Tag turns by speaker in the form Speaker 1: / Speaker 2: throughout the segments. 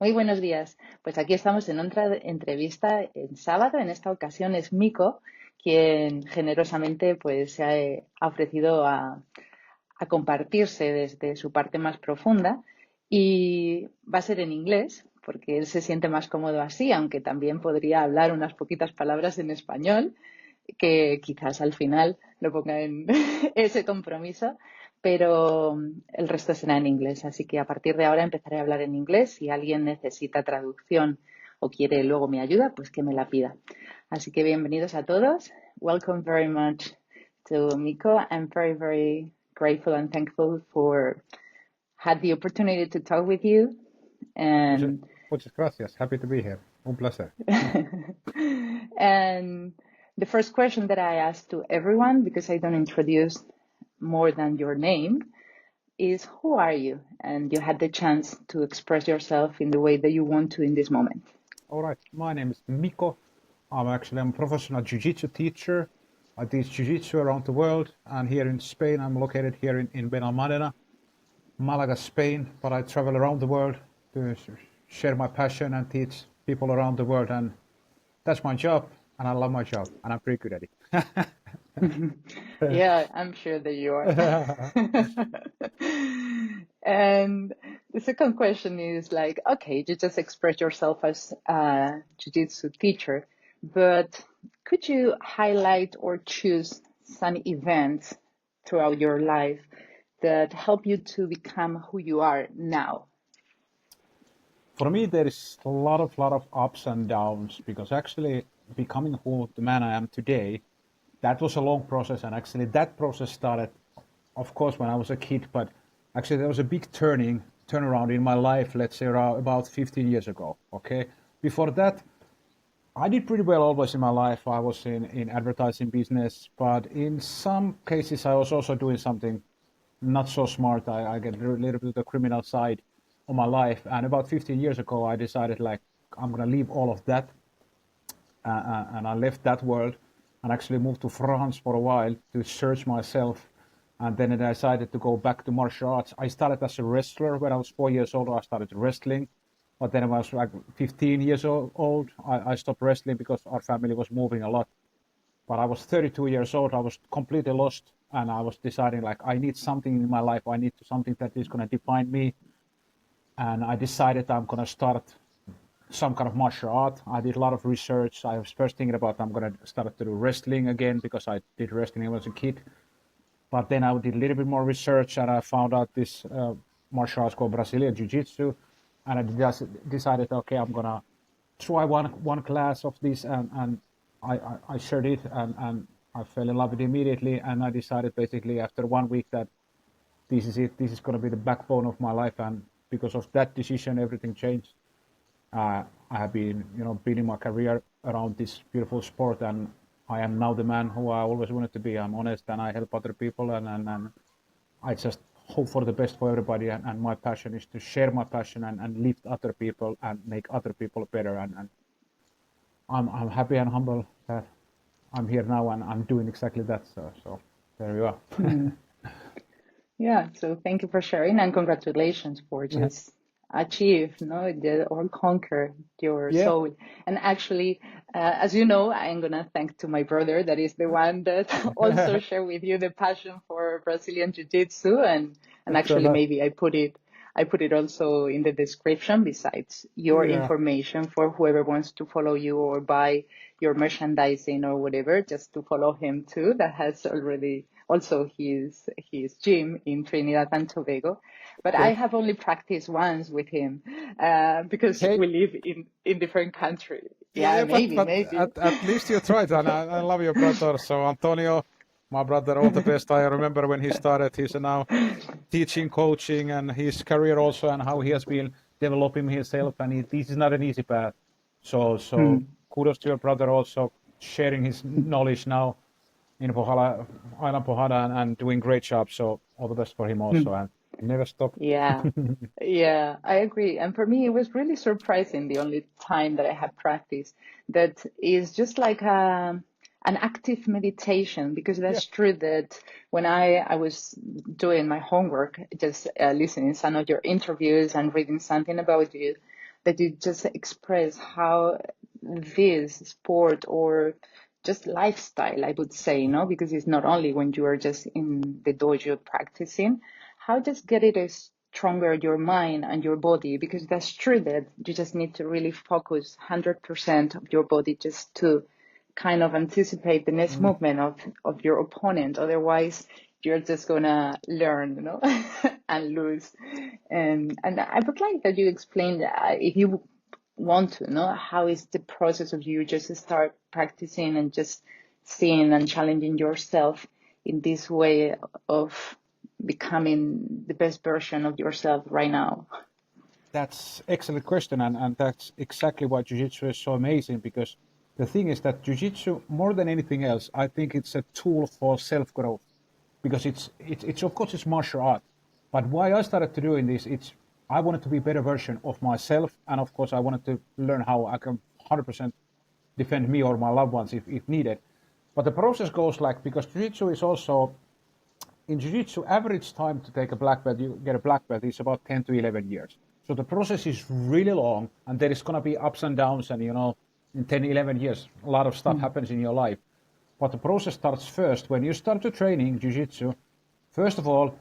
Speaker 1: Muy buenos días. Pues aquí estamos en otra entrevista en sábado. En esta ocasión es Miko, quien generosamente pues ha ofrecido a compartirse desde su parte más profunda y va a ser en inglés porque él se siente más cómodo así, aunque también podría hablar unas poquitas palabras en español, que quizás al final lo ponga en ese compromiso, pero el resto será en inglés. Así que a partir de ahora empezaré a hablar en inglés. Si alguien necesita traducción o quiere luego mi ayuda, pues que me la pida. Así que bienvenidos a todos. Welcome very much to Miko. I'm very, very grateful and thankful for had the opportunity to talk with you.
Speaker 2: Muchas,
Speaker 1: And
Speaker 2: muchas gracias. Happy to be here. Un placer.
Speaker 1: and the first question that I ask to everyone, because I don't introduce more than your name, is who are you? And you had the chance to express yourself in the way that you want to in this moment.
Speaker 2: All right. My name is Miko. I'm a professional jiu-jitsu teacher. I teach jiu-jitsu around the world, and here in Spain, I'm located here in Benalmádena, Malaga, Spain. But I travel around the world to share my passion and teach people around the world, and that's my job, and I love my job, and I'm pretty good at it.
Speaker 1: Yeah, I'm sure that you are. And the second question is like, okay, you just express yourself as a jiu-jitsu teacher, but could you highlight or choose some events throughout your life that help you to become who you are now?
Speaker 2: For me, there is a lot of ups and downs because actually becoming who the man I am today, that was a long process, and actually that process started, of course, when I was a kid, but actually there was a big turnaround in my life, let's say around about 15 years ago. Okay, before that, I did pretty well always in my life. I was in advertising business, but in some cases I was also doing something not so smart. I get a little bit of the criminal side of my life. And about 15 years ago, I decided like I'm gonna leave all of that, and I left that world and actually moved to France for a while to search myself. And then I decided to go back to martial arts. I started as a wrestler when I was 4 years old. I started wrestling, but then when I was like 15 years old, I stopped wrestling because our family was moving a lot. But I was 32 years old. I was completely lost, and I was deciding like I need something in my life. I need something that is going to define me. And I decided I'm going to start some kind of martial art. I did a lot of research. I was first thinking about I'm going to start to do wrestling again because I did wrestling when I was a kid. But then I did a little bit more research, and I found out this martial arts called Brazilian Jiu-Jitsu. And I just decided, okay, I'm going to try one class of this, and I shared it, and I fell in love with it immediately. And I decided basically after 1 week that this is it. This is going to be the backbone of my life. And because of that decision, everything changed. I have been, building my career around this beautiful sport, and I am now the man who I always wanted to be. I'm honest, and I help other people, and I just hope for the best for everybody. And my passion is to share my passion and lift other people and make other people better. And I'm happy and humble that I'm here now and I'm doing exactly that. So there you are.
Speaker 1: Yeah, so thank you for sharing and congratulations for just achieve, no, or conquer your
Speaker 2: Yeah.
Speaker 1: soul. And actually, as you know, I'm gonna thank to my brother that is the one that also share with you the passion for Brazilian Jiu-Jitsu, and
Speaker 2: So
Speaker 1: actually maybe I put it also in the description besides your
Speaker 2: yeah.
Speaker 1: information for whoever wants to follow you or buy your merchandising or whatever, just to follow him too. That has already also his gym in Trinidad and Tobago. But I
Speaker 2: Okay.
Speaker 1: have only practiced once with him because
Speaker 2: Hey.
Speaker 1: we live in different countries. Yeah,
Speaker 2: Yeah,
Speaker 1: maybe,
Speaker 2: but
Speaker 1: maybe.
Speaker 2: at least you tried, and I love your brother. So Antonio, my brother, all the best. I remember when he started. He's now teaching, coaching, and his career also, and how he has been developing himself. And this is not an easy path. So
Speaker 1: Hmm.
Speaker 2: kudos to your brother also sharing his knowledge now in Pohjola, Island Pohjola, and doing great job. So all the best for him also, and never stop.
Speaker 1: Yeah, yeah, I agree. And for me, it was really surprising the only time that I had practice that is just like an active meditation, because
Speaker 2: Yeah.
Speaker 1: that's true that when I was doing my homework, just listening some of your interviews and reading something about you, that you just express how this sport or just lifestyle, I would say, because it's not only when you are just in the dojo practicing, how just get it as stronger your mind and your body, because that's true that you just need to really focus 100% of your body just to kind of anticipate the next movement of your opponent. Otherwise, you're just gonna learn, and lose. And I would like that you explain that if you want to know how is the process of you just start practicing and just seeing and challenging yourself in this way of becoming the best version of yourself right now.
Speaker 2: That's excellent question, and that's exactly why jiu-jitsu is so amazing, because the thing is that jiu-jitsu, more than anything else, I think it's a tool for self-growth, because it's of course it's martial art, but why I started to doing this, I wanted to be a better version of myself, and of course I wanted to learn how I can 100% defend me or my loved ones if needed. But the process goes like, because jiu-jitsu is also, in jiu-jitsu, average time to take a black belt, you get a black belt, is about 10 to 11 years. So the process is really long, and there is going to be ups and downs, and in 10, 11 years, a lot of stuff happens in your life. But the process starts first. When you start to training jiu-jitsu, first of all,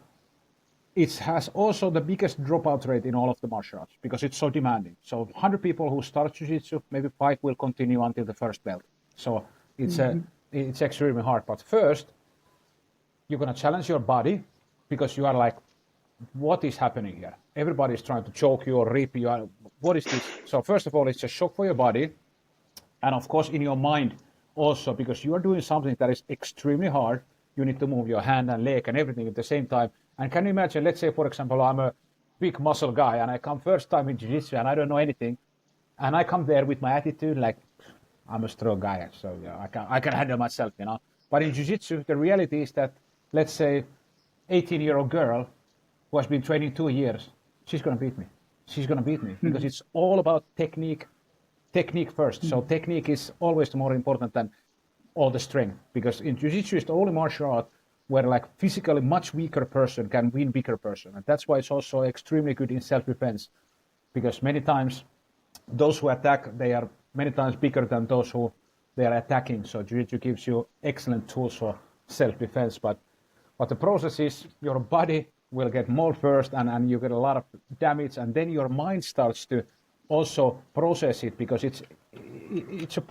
Speaker 2: it has also the biggest dropout rate in all of the martial arts, because it's so demanding. So 100 people who start jiu-jitsu, maybe 5 will continue until the first belt. So it's extremely hard. But first, you're going to challenge your body, because you are like, what is happening here? Everybody is trying to choke you or rip you. What is this? So first of all, it's a shock for your body, and of course in your mind also, because you are doing something that is extremely hard. You need to move your hand and leg and everything at the same time. And can you imagine, let's say, for example, I'm a big muscle guy and I come first time in jiu-jitsu and I don't know anything, and I come there with my attitude like, I'm a strong guy, so I can handle myself, But in jiu-jitsu, the reality is that, let's say, 18-year-old girl who has been training 2 years, she's going to beat me. She's going to beat me because it's all about technique first. So technique is always more important than all the strength, because in jiu-jitsu is the only martial art where like physically much weaker person can win bigger person. And that's why it's also extremely good in self-defense, because many times those who attack, they are many times bigger than those who they are attacking. So jiu-jitsu gives you excellent tools for self-defense. But the process is your body will get mauled first, and you get a lot of damage, and then your mind starts to also process it, because it's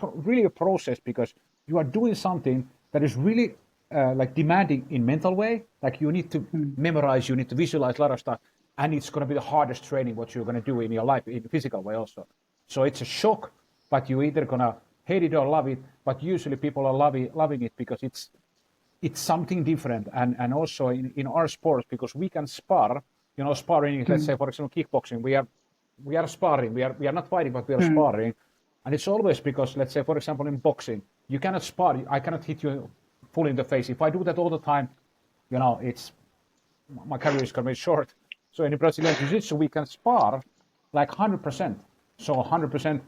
Speaker 2: really a process, because you are doing something that is really like demanding in mental way. Like you need to memorize, you need to visualize a lot of stuff, and it's going to be the hardest training what you're going to do in your life in the physical way also. So it's a shock, but you're either going to hate it or love it. But usually people are loving it because it's something different. And also in our sports, because we can spar, sparring, let's say, for example, kickboxing, we are sparring, we are not fighting, but we are sparring. And it's always because, let's say, for example, in boxing, you cannot spar, I cannot hit you full in the face. If I do that all the time, my career is going to be short. So in Brazilian Jiu-Jitsu, we can spar like 100%. So 100%,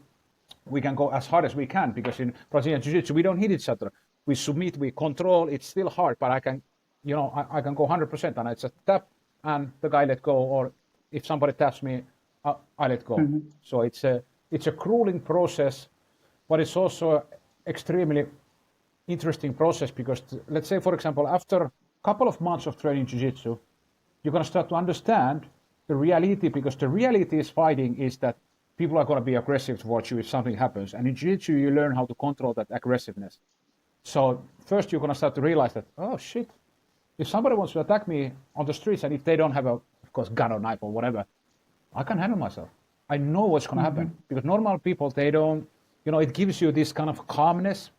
Speaker 2: we can go as hard as we can, because in Brazilian Jiu-Jitsu, we don't hit each other. We submit, we control, it's still hard, but I can, I can go 100%, and it's a tap and the guy let go, or if somebody taps me, I let go. So it's a grueling process, but it's also extremely interesting process, because let's say, for example, after a couple of months of training Jiu-Jitsu, you're going to start to understand the reality, because the reality is fighting is that people are going to be aggressive towards you if something happens. And in Jiu-Jitsu, you learn how to control that aggressiveness. So first you're going to start to realize that, oh shit, if somebody wants to attack me on the streets, and if they don't have of course, gun or knife or whatever, I can handle myself. I know what's going to happen, because normal people, they don't, it gives you this kind of calmness.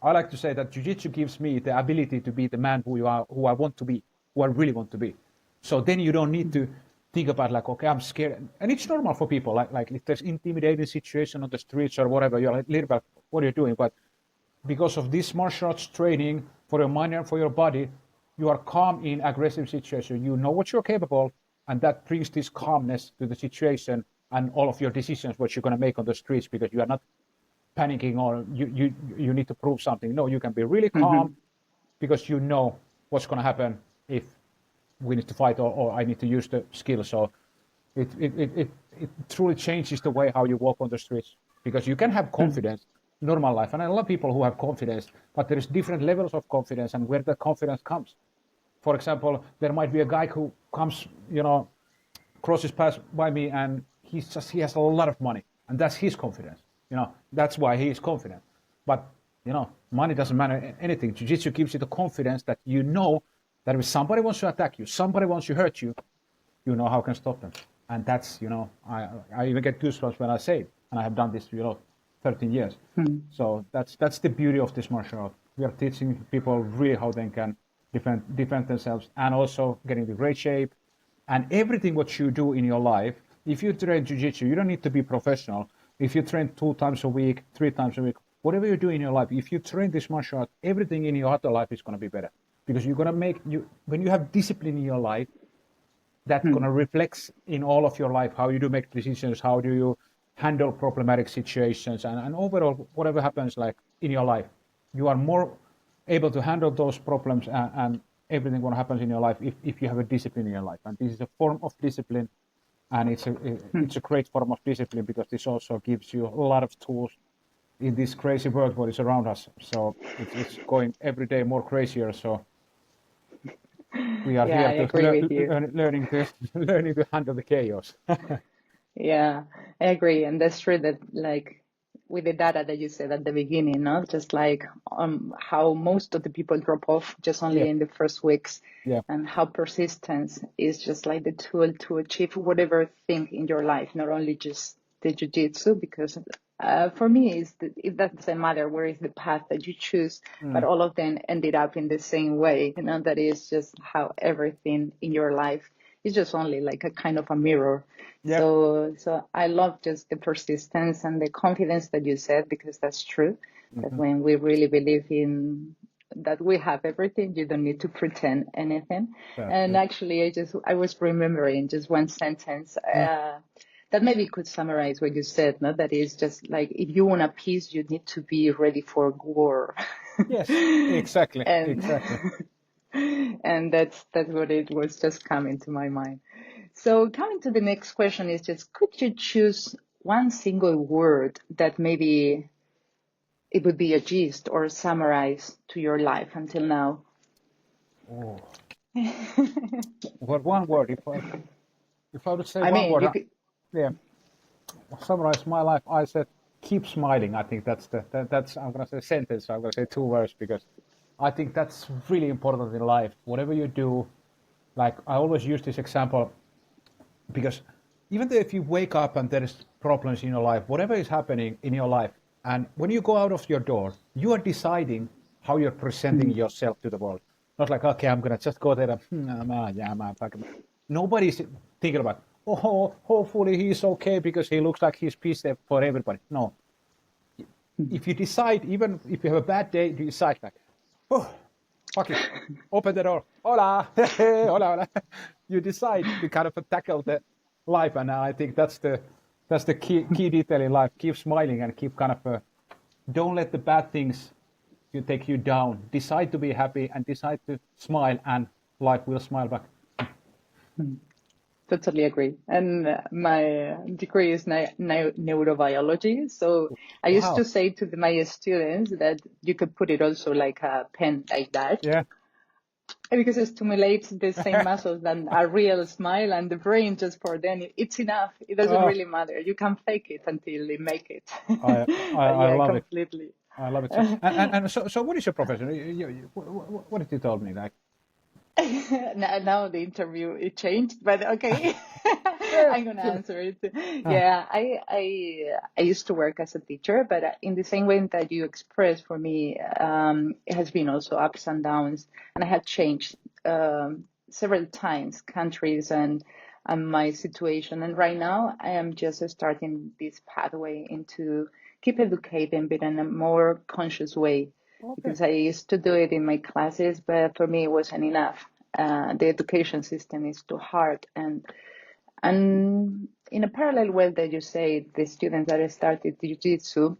Speaker 2: I like to say that Jiu-Jitsu gives me the ability to be the man who I want to be, who I really want to be. So then you don't need to think about like, okay, I'm scared. And it's normal for people, like if there's intimidating situation on the streets or whatever, you're like, little bit, what are you doing? But because of this martial arts training for your mind and for your body, you are calm in aggressive situation. You know what you're capable, and that brings this calmness to the situation and all of your decisions, what you're going to make on the streets, because you are not panicking or you need to prove something. No, you can be really calm, because you know what's going to happen if we need to fight or I need to use the skill. So it truly changes the way how you walk on the streets, because you can have confidence, normal life, and I love people who have confidence, but there is different levels of confidence and where the confidence comes. For example, there might be a guy who comes, crosses past by me, and he has a lot of money, and that's his confidence. That's why he is confident. But money doesn't matter anything. Jiu-jitsu gives you the confidence that that if somebody wants to attack you, somebody wants to hurt you, you know how can stop them. And that's, I even get goosebumps when I say it, and I have done this 13 years. So that's the beauty of this martial art. We are teaching people really how they can defend themselves, and also getting into great shape. And everything what you do in your life, if you train jiu-jitsu, you don't need to be professional. If you train 2 times a week, 3 times a week, whatever you do in your life, if you train this martial art, everything in your other life is going to be better. Because you're going to when you have discipline in your life, that's going to reflect in all of your life, how you do make decisions, how do you handle problematic situations, and overall, whatever happens like in your life, you are more able to handle those problems and everything what happens in your life if you have a discipline in your life. And this is a form of discipline, and it's a great form of discipline, because this also gives you a lot of tools in this crazy world what is around us. So it's going every day more crazier. So we are
Speaker 1: Yeah, I
Speaker 2: here
Speaker 1: agree with you.
Speaker 2: learning to handle the chaos.
Speaker 1: Yeah, I agree. And that's true that like with the data that you said at the beginning, no? Just like how most of the people drop off just
Speaker 2: Yeah,
Speaker 1: only in the first weeks,
Speaker 2: yeah,
Speaker 1: and how persistence is just like the tool to achieve whatever thing in your life, not only just the jiu-jitsu, because for me, it doesn't matter where is the path that you choose, but all of them ended up in the same way. That is just how everything in your life is just only like a kind of a mirror.
Speaker 2: yeah.
Speaker 1: So I love just the persistence and the confidence that you said, because that's true. That when we really believe in that we have everything, you don't need to pretend anything.
Speaker 2: That's
Speaker 1: And
Speaker 2: it.
Speaker 1: actually, I was remembering just one sentence that maybe could summarize what you said. No, that is just like if you want a peace, you need to be ready for war.
Speaker 2: Yes, exactly,
Speaker 1: and
Speaker 2: exactly.
Speaker 1: and that's what it was just coming to my mind. So coming to the next question is just, could you choose one single word that maybe it would be a gist or summarize to your life until now?
Speaker 2: Oh, what one word? If I would say
Speaker 1: I
Speaker 2: one
Speaker 1: mean,
Speaker 2: word,
Speaker 1: you could.
Speaker 2: yeah, summarize my life, I said keep smiling. I think that's I'm gonna say sentence. So I'm gonna say 2 words, because I think that's really important in life. Whatever you do, like I always use this example, because even though if you wake up and there is problems in your life, whatever is happening in your life, and when you go out of your door, you are deciding how you're presenting yourself to the world. Not like, okay, I'm gonna just go there. Nobody's thinking about, oh, hopefully he's okay because he looks like he's peace there for everybody. No, if you decide, even if you have a bad day, you decide like, oh, fuck it, open the door, hola, hola, hola. You decide to kind of tackle the life, and I think that's the key detail in life. Keep smiling and keep kind of don't let the bad things take you down. Decide to be happy and decide to smile, and life will smile back.
Speaker 1: Totally agree. And my degree is neurobiology. So I used
Speaker 2: Wow.
Speaker 1: to say to my students that you could put it also like a pen like that,
Speaker 2: Yeah.
Speaker 1: because it stimulates the same muscles than a real smile, and the brain just for then it's enough. It doesn't
Speaker 2: Oh,
Speaker 1: really matter. You can fake it until you make it. But
Speaker 2: I
Speaker 1: yeah,
Speaker 2: love it.
Speaker 1: completely.
Speaker 2: I love it. So, and so what is your profession? What did you tell me? Like,
Speaker 1: Now the interview it changed, but okay.
Speaker 2: yeah,
Speaker 1: I'm gonna
Speaker 2: give it.
Speaker 1: answer it.
Speaker 2: Ah,
Speaker 1: Yeah, I used to work as a teacher, but in the same way that you expressed, for me, it has been also ups and downs, and I had changed several times countries and my situation. And right now, I am just starting this pathway into keep educating, but in a more conscious way,
Speaker 2: okay.
Speaker 1: because I used to do it in my classes, but for me it wasn't enough. The education system is too hard, and in a parallel way that you say, the students that started jiu-jitsu,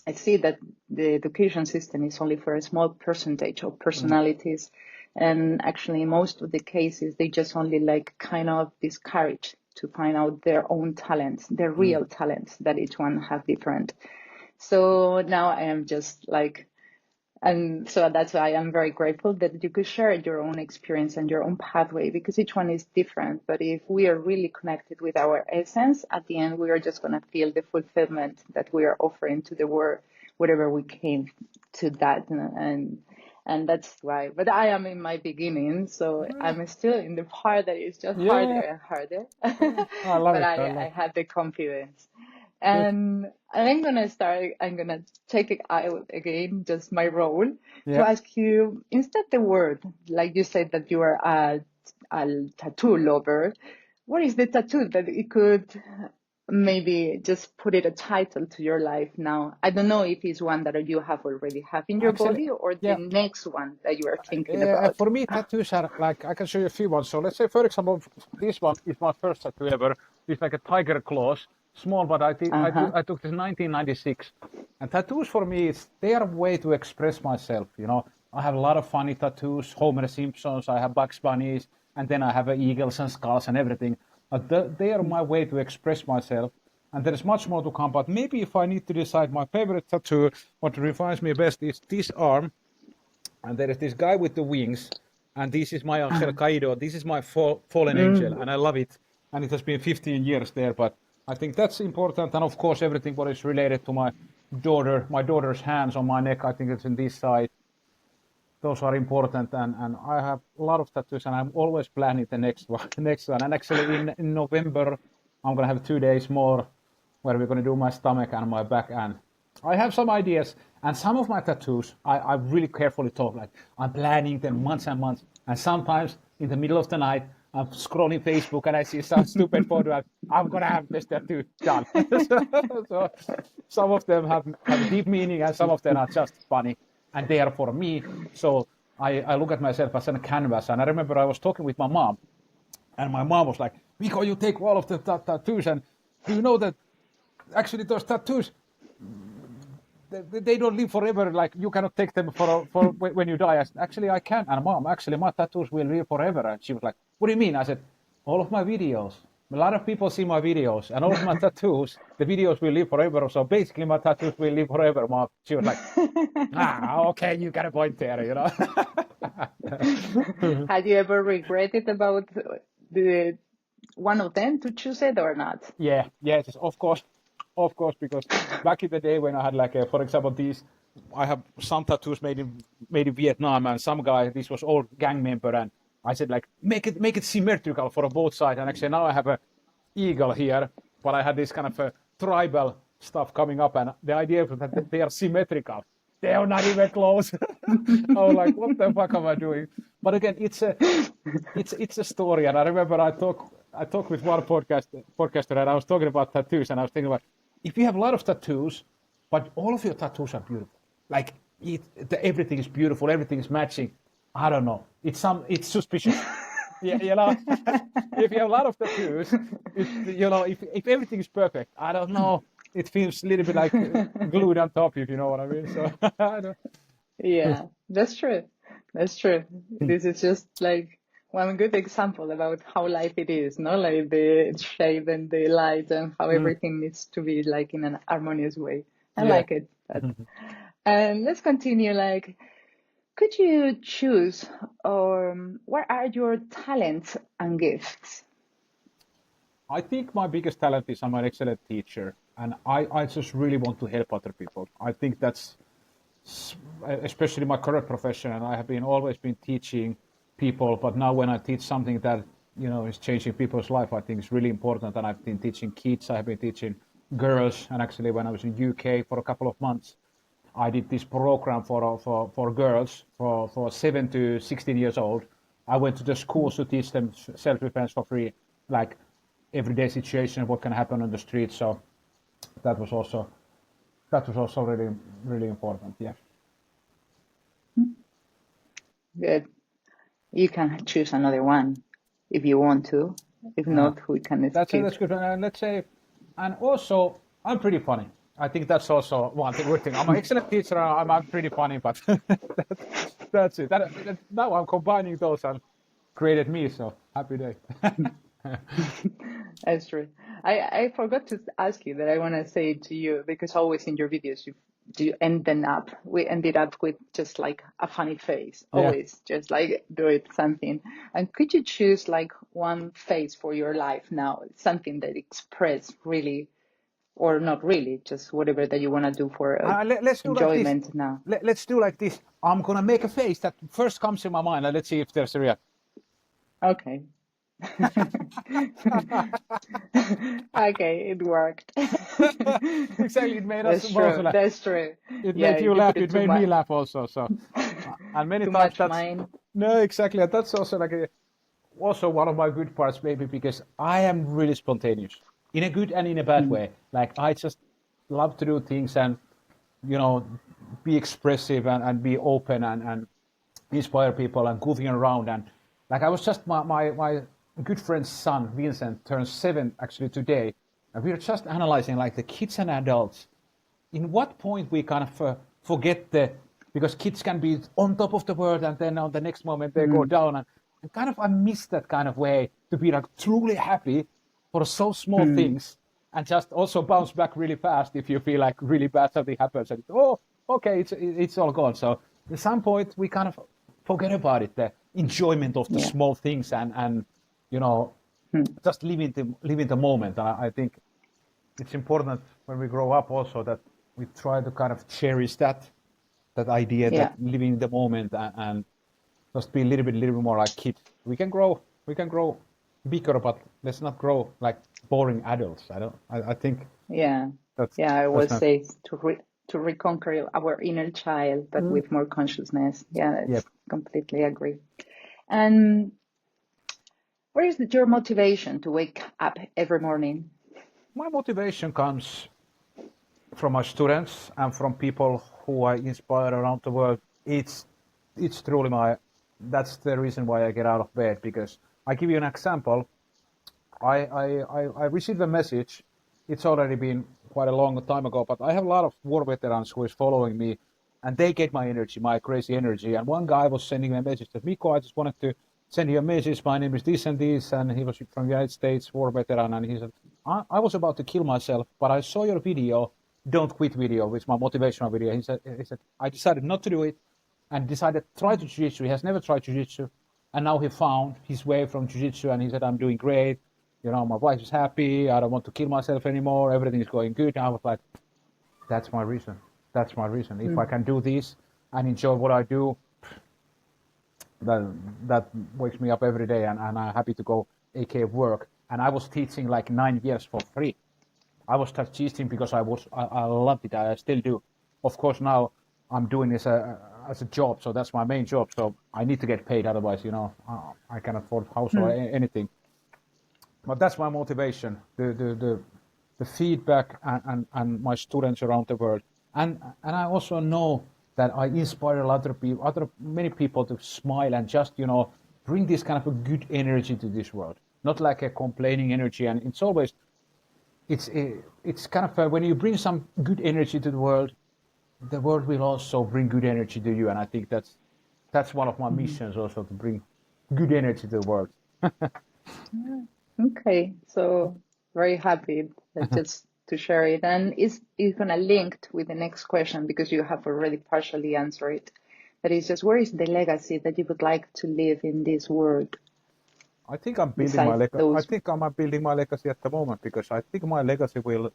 Speaker 1: I see that the education system is only for a small percentage of
Speaker 2: Mm,
Speaker 1: personalities, and actually in most of the cases they just only like kind of discourage to find out their own talents, their real talents, that each one have different. So now I am just like, and so that's why I'm very grateful that you could share your own experience and your own pathway, because each one is different. But if we are really connected with our essence, at the end, we are just going to feel the fulfillment that we are offering to the world, whatever we came to that. And that's why. But I am in my beginning, so I'm still in the part that is just harder and harder.
Speaker 2: I love
Speaker 1: But
Speaker 2: it.
Speaker 1: I have the confidence. And I'm gonna take it out again, just my role, to ask you, instead the word, like you said that you are a tattoo lover, what is the tattoo that it could maybe just put it a title to your life now? I don't know if it's one that you have already have in your
Speaker 2: Actually,
Speaker 1: body or the
Speaker 2: yeah.
Speaker 1: next one that you are thinking about.
Speaker 2: For me, tattoos are like, I can show you a few ones. So let's say, for example, this one is my first tattoo ever. It's like a tiger claws, small, but I took this in 1996. And tattoos for me, it's their way to express myself. You know, I have a lot of funny tattoos, Homer Simpsons, I have Bugs Bunnies, and then I have eagles and skulls and everything. But they are my way to express myself. And there is much more to come. But maybe if I need to decide my favorite tattoo, what refines me best is this arm. And there is this guy with the wings, and this is my angel Kaido. This is my fallen angel, and I love it. And it has been 15 years there, but I think that's important. And of course, everything what is related to my daughter's hands on my neck, I think it's in this side. Those are important, and I have a lot of tattoos, and I'm always planning the next one. And actually, in November, I'm gonna have 2 days more, where we're gonna do my stomach and my back, and I have some ideas. And some of my tattoos, I really carefully talk, like I'm planning them months and months. And sometimes in the middle of the night, I'm scrolling Facebook and I see some stupid photo. I'm gonna have this tattoo done. So some of them have deep meaning, and some of them are just funny, and they are for me. So I look at myself as a canvas. And I remember I was talking with my mom, and my mom was like, "Miko, you take all of the tattoos, and do you know that actually those tattoos, they don't live forever. Like you cannot take them for when you die." I said, "Actually, I can." And Mom, actually, my tattoos will live forever. And she was like, "What do you mean?" I said, "All of my videos. A lot of people see my videos, and all of my tattoos, the videos will live forever. So basically, my tattoos will live forever." Mom, she was like, "Okay, you got a point there, you know."
Speaker 1: Had you ever regretted about the one of them to choose it or not?
Speaker 2: Yes, of course, because back in the day when I had like, for example, I have some tattoos made in Vietnam, and some guy, this was old gang member, and I said like, make it symmetrical for both sides. And actually now I have a eagle here, but I had this kind of a tribal stuff coming up, and the idea was that they are symmetrical. They are not even close. I was like, what the fuck am I doing? But again, it's a story, and I remember I talked with one podcaster, and I was talking about tattoos, and I was thinking about, if you have a lot of tattoos, but all of your tattoos are beautiful, like everything is beautiful, everything is matching. I don't know. It's suspicious. Yeah, you know, if you have a lot of tattoos, if everything is perfect, I don't know. It feels a little bit like glued on top, if you know what I mean. So, I don't.
Speaker 1: Yeah, that's true. That's true. This is just like one good example about how life it is, no? Like the shape and the light and how everything needs to be like in an harmonious way. I
Speaker 2: Yeah.
Speaker 1: like it. And let's continue. Like, could you choose, or what are your talents and gifts?
Speaker 2: I think my biggest talent is I'm an excellent teacher, and I just really want to help other people. I think that's especially my current profession, and I have always been teaching people, but now when I teach something that is changing people's life, I think it's really important. And I've been teaching kids, I have been teaching girls, and actually when I was in UK for a couple of months, I did this program for girls for 7 to 16 years old. I went to the schools to teach them self-defense for free, like everyday situation, what can happen on the street. So that was also really, really important. Yeah.
Speaker 1: Good. You can choose another one if you want to. If not, we can
Speaker 2: That's
Speaker 1: skip.
Speaker 2: good. Let's say, and also I'm pretty funny. I think that's also one good thing. I'm an excellent teacher. I'm pretty funny, but that's it. Now I'm combining those and created me. So happy day.
Speaker 1: That's true. I forgot to ask you that I want to say it to you because always in your videos you we ended up with just like a funny face.
Speaker 2: Yeah.
Speaker 1: Always just like do it something. And could you choose like one face for your life now? Something that express really or not really, just whatever that you want to do for
Speaker 2: Let's do like this.
Speaker 1: enjoyment now.
Speaker 2: Let's do like this. I'm gonna make a face that first comes in my mind, and let's see if there's a real.
Speaker 1: Okay. Okay, it worked.
Speaker 2: Exactly, it made us
Speaker 1: That's
Speaker 2: both
Speaker 1: true.
Speaker 2: laugh.
Speaker 1: That's true.
Speaker 2: It
Speaker 1: Yeah,
Speaker 2: made you
Speaker 1: you
Speaker 2: laugh.
Speaker 1: put it
Speaker 2: It made me laugh also. So, and many
Speaker 1: too
Speaker 2: times
Speaker 1: much
Speaker 2: that's
Speaker 1: mind.
Speaker 2: no, exactly. And that's also like also one of my good parts, maybe because I am really spontaneous in a good and in a bad
Speaker 1: Mm,
Speaker 2: way. Like I just love to do things and you know be expressive and be open and inspire people and goofing around and like I was just my good friend's son Vincent turns 7 actually today, and we were just analyzing like the kids and adults in what point we kind of forget the because kids can be on top of the world and then on the next moment they go
Speaker 1: mm,
Speaker 2: down and kind of I miss that kind of way to be like truly happy for so small
Speaker 1: mm.
Speaker 2: things and just also bounce back really fast if you feel like really bad something happens and oh okay it's all gone. So at some point we kind of forget about it, the enjoyment of the
Speaker 1: Yeah.
Speaker 2: small things and you know
Speaker 1: Mm,
Speaker 2: just living the moment. And I think it's important when we grow up also that we try to kind of cherish that idea that
Speaker 1: yeah.
Speaker 2: living the moment and just be a little bit more like kids. We can grow bigger, but let's not grow like boring adults. I think
Speaker 1: Yeah.
Speaker 2: that's
Speaker 1: Yeah, I
Speaker 2: that's
Speaker 1: always
Speaker 2: not.
Speaker 1: say to reconquer our inner child, but
Speaker 2: Mm.
Speaker 1: with more consciousness. Yeah,
Speaker 2: Yeah,
Speaker 1: that's completely agree. And where is your motivation to wake up every morning?
Speaker 2: my motivation comes from my students and from people who I inspire around the world. It's truly my that's the reason why I get out of bed because I give you an example. I received a message. It's already been quite a long time ago, but I have a lot of war veterans who is following me, and they get my energy, my crazy energy. And one guy was sending me a message that Miko, I just wanted to send you a message. My name is this and this, and he was from the United States, war veteran, and he said, I was about to kill myself, but I saw your video, Don't Quit video, which is my motivational video. He said I decided not to do it, and decided to try to jiu-jitsu. He has never tried jiu-jitsu, and now he found his way from jiu-jitsu, and he said, I'm doing great. You know, my wife is happy. I don't want to kill myself anymore. Everything is going good. And I was like, that's my reason. That's my reason. If I
Speaker 1: Mm,
Speaker 2: can do this and enjoy what I do, that that wakes me up every day, and I'm happy to go AK work. And I was teaching like 9 years for free. I was just teaching because I loved it. I still do. Of course, now I'm doing this as a job, so that's my main job. So I need to get paid, otherwise, I cannot afford house or
Speaker 1: mm,
Speaker 2: anything. But that's my motivation, the feedback and my students around the world. And I also know that I inspire a lot of people, many people to smile and just, bring this kind of a good energy to this world. Not like a complaining energy. And it's always, it's kind of, when you bring some good energy to the world will also bring good energy to you. And I think that's one of my
Speaker 1: mm.
Speaker 2: missions also, to bring good energy to the world.
Speaker 1: Yeah. Okay, so very happy that just to share it. And is gonna linked with the next question because you have already partially answered it. But it's just where is the legacy that you would like to live in this world
Speaker 2: I think I'm building my
Speaker 1: besides
Speaker 2: legacy. I
Speaker 1: those?
Speaker 2: think I'm building my legacy at the moment because I think my legacy will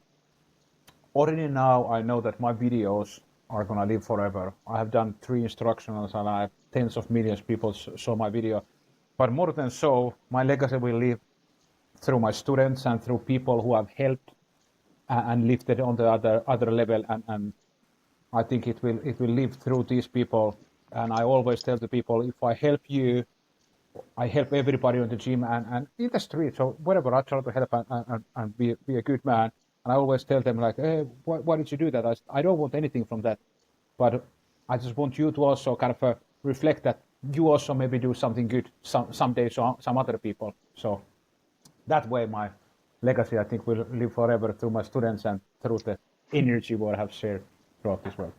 Speaker 2: already now. I know that my videos are gonna live forever. I have done 3 instructionals and I have tens of millions of people saw my video. But more than so, my legacy will live through my students and through people who have helped and lifted on the other level. And I think it will live through these people. And I always tell the people, if I help you, I help everybody on the gym and in the street. So whatever, I try to help and be a good man. And I always tell them like, hey, why did you do that? I don't want anything from that, but I just want you to also kind of reflect that you also maybe do something good someday, some other people. So that way, my legacy I think will live forever through my students and through the energy what I have shared throughout this world.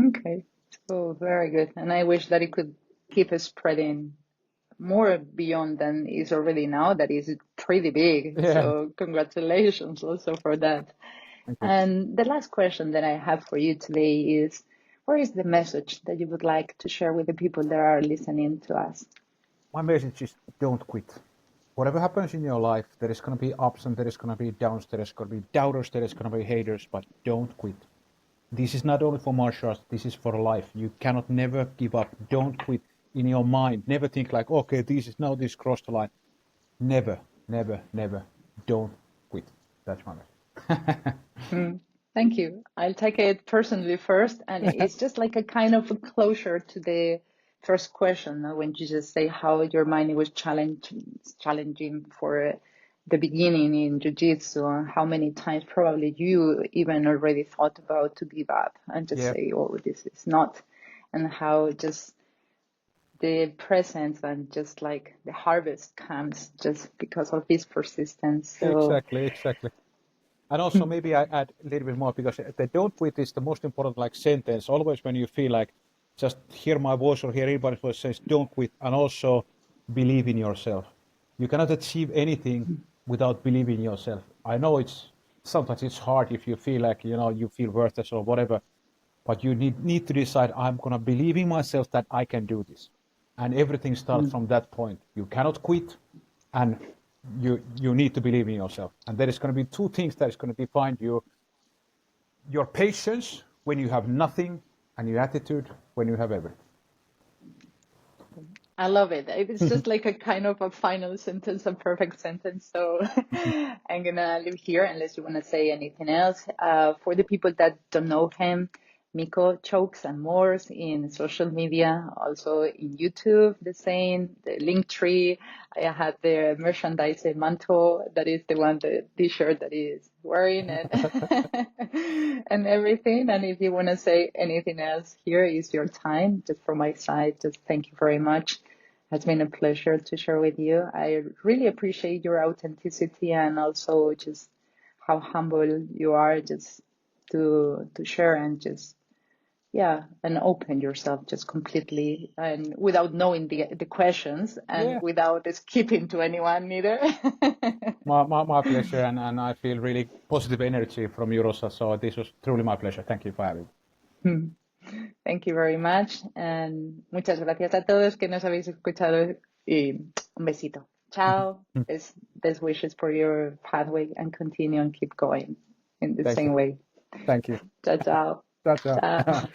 Speaker 1: Okay, so very good. And I wish that it could keep spreading more beyond than is already now. That is pretty big.
Speaker 2: Yeah.
Speaker 1: So congratulations also for that.
Speaker 2: Thank you.
Speaker 1: And the last question that I have for you today is, what is the message that you would like to share with the people that are listening to us?
Speaker 2: My message is don't quit. Whatever happens in your life, there is going to be ups and there is going to be downs, there is going to be doubters, there is going to be haters, but don't quit. This is not only for martial arts, this is for life. You cannot never give up. Don't quit in your mind. Never think like, okay, this crossed the line. Never, never, never. Don't quit. That's my message.
Speaker 1: Thank you. I'll take it personally first, and it's just like a kind of a closure to the first question, when you just say how your mind was challenging for the beginning in jiu-jitsu, and how many times probably you even already thought about to give up and just say, oh, this is not, and how just the presence and just like the harvest comes just because of this persistence. So
Speaker 2: Exactly. And also maybe I add a little bit more, because the don't quit is the most important like sentence. Always when you feel like just hear my voice or hear anybody's voice, says don't quit, and also believe in yourself. You cannot achieve anything without believing in yourself. I know sometimes it's hard if you feel like, you feel worthless or whatever, but you need to decide, I'm going to believe in myself that I can do this. And everything starts from that point. You cannot quit, and you need to believe in yourself. And there is going to be two things that is going to define you: your patience when you have nothing, and your attitude when you have everything.
Speaker 1: I love it. It's just like a kind of a final sentence, a perfect sentence. So I'm gonna leave here unless you want to say anything else. For the people that don't know him, Miko chokes and more in social media, also in YouTube, the same, the link tree. I have the merchandise mantle, that is the one, the t-shirt that is wearing, and and everything. And if you want to say anything else, here is your time. Just from my side, just thank you very much. It's been a pleasure to share with you. I really appreciate your authenticity, and also just how humble you are just to share and just, and open yourself just completely, and without knowing the questions, and without skipping to anyone neither.
Speaker 2: My pleasure, and I feel really positive energy from you, Rosa. So this was truly my pleasure. Thank you for having me.
Speaker 1: Thank you very much, and muchas gracias a todos que nos habéis escuchado, y un besito. Ciao. Best wishes for your pathway, and continue and keep going in the same way.
Speaker 2: Thank you.
Speaker 1: Ciao, ciao.
Speaker 2: Ciao, ciao.
Speaker 1: Ciao.